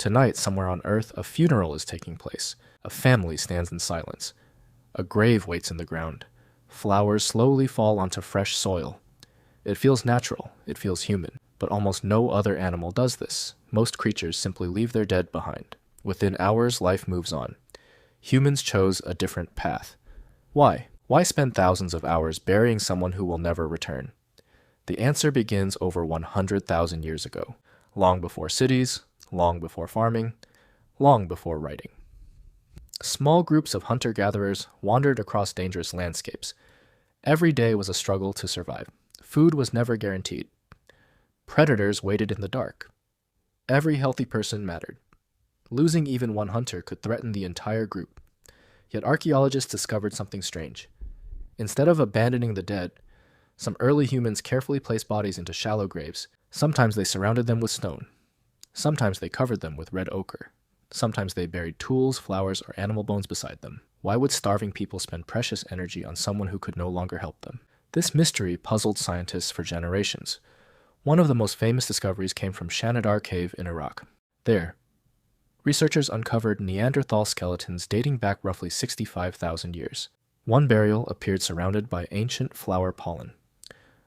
Tonight, somewhere on Earth, a funeral is taking place. A family stands in silence. A grave waits in the ground. Flowers slowly fall onto fresh soil. It feels natural, it feels human, but almost no other animal does this. Most creatures simply leave their dead behind. Within hours, life moves on. Humans chose a different path. Why? Why spend thousands of hours burying someone who will never return? The answer begins over 100,000 years ago, long before cities, long before farming, long before writing. Small groups of hunter-gatherers wandered across dangerous landscapes. Every day was a struggle to survive. Food was never guaranteed. Predators waited in the dark. Every healthy person mattered. Losing even one hunter could threaten the entire group. Yet archaeologists discovered something strange. Instead of abandoning the dead, some early humans carefully placed bodies into shallow graves. Sometimes they surrounded them with stone. Sometimes they covered them with red ochre. Sometimes they buried tools, flowers, or animal bones beside them. Why would starving people spend precious energy on someone who could no longer help them? This mystery puzzled scientists for generations. One of the most famous discoveries came from Shanidar Cave in Iraq. There, researchers uncovered Neanderthal skeletons dating back roughly 65,000 years. One burial appeared surrounded by ancient flower pollen.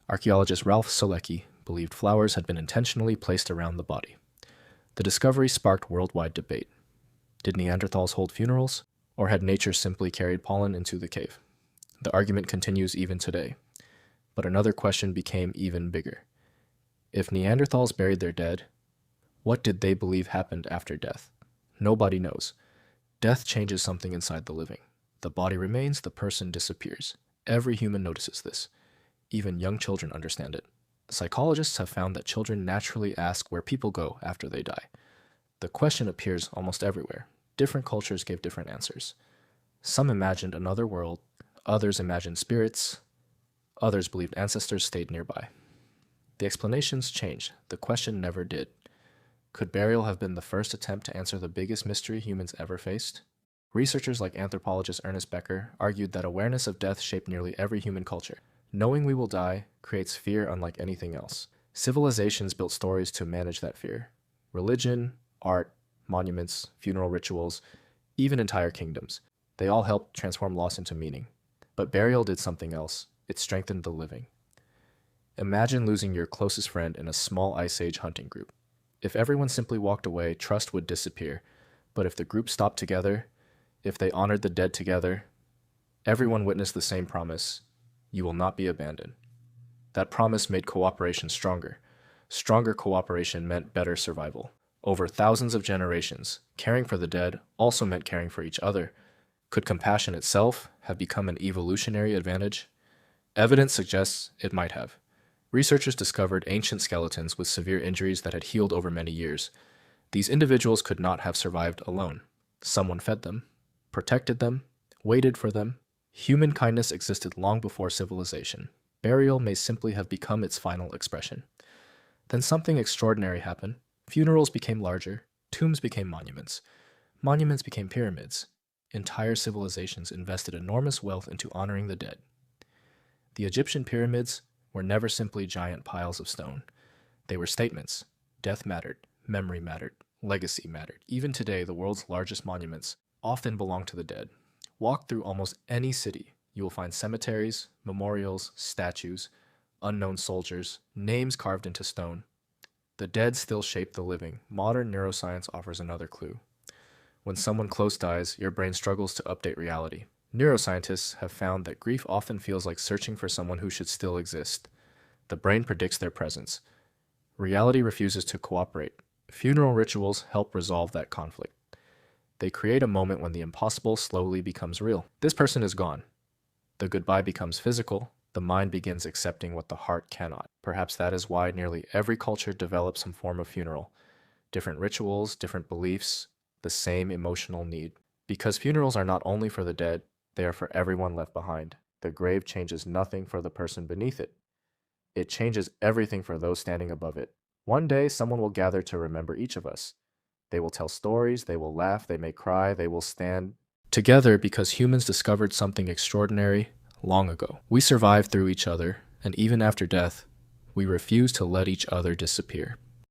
Archaeologist Ralph Solecki believed flowers had been intentionally placed around the body. The discovery sparked worldwide debate. Did Neanderthals hold funerals, or had nature simply carried pollen into the cave? The argument continues even today. But another question became even bigger. If Neanderthals buried their dead, what did they believe happened after death? Nobody knows. Death changes something inside the living. The body remains, the person disappears. Every human notices this. Even young children understand it. Psychologists have found that children naturally ask where people go after they die. The question appears almost everywhere. Different cultures gave different answers. Some imagined another world, others imagined spirits, others believed ancestors stayed nearby. The explanations changed. The question never did. Could burial have been the first attempt to answer the biggest mystery humans ever faced? Researchers like anthropologist Ernest Becker argued that awareness of death shaped nearly every human culture. Knowing we will die creates fear unlike anything else. Civilizations built stories to manage that fear. Religion, art, monuments, funeral rituals, even entire kingdoms. They all helped transform loss into meaning. But burial did something else. It strengthened the living. Imagine losing your closest friend in a small Ice Age hunting group. If everyone simply walked away, trust would disappear. But if the group stopped together, if they honored the dead together, everyone witnessed the same promise: you will not be abandoned. That promise made cooperation stronger. Stronger cooperation meant better survival. Over thousands of generations, caring for the dead also meant caring for each other. Could compassion itself have become an evolutionary advantage? Evidence suggests it might have. Researchers discovered ancient skeletons with severe injuries that had healed over many years. These individuals could not have survived alone. Someone fed them, protected them, waited for them. Human kindness existed long before civilization. Burial may simply have become its final expression. Then something extraordinary happened. Funerals became larger, tombs became monuments. Monuments became pyramids. Entire civilizations invested enormous wealth into honoring the dead. The Egyptian pyramids were never simply giant piles of stone. They were statements. Death mattered, memory mattered, legacy mattered. Even today, the world's largest monuments often belong to the dead. Walk through almost any city. You will find cemeteries, memorials, statues, unknown soldiers, names carved into stone. The dead still shape the living. Modern neuroscience offers another clue. When someone close dies, your brain struggles to update reality. Neuroscientists have found that grief often feels like searching for someone who should still exist. The brain predicts their presence. Reality refuses to cooperate. Funeral rituals help resolve that conflict. They create a moment when the impossible slowly becomes real. This person is gone. The goodbye becomes physical. The mind begins accepting what the heart cannot. Perhaps that is why nearly every culture develops some form of funeral. Different rituals, different beliefs, the same emotional need. Because funerals are not only for the dead, they are for everyone left behind. The grave changes nothing for the person beneath it. It changes everything for those standing above it. One day, someone will gather to remember each of us. They will tell stories, they will laugh, they may cry, they will stand together because humans discovered something extraordinary long ago. We survive through each other, and even after death, we refuse to let each other disappear.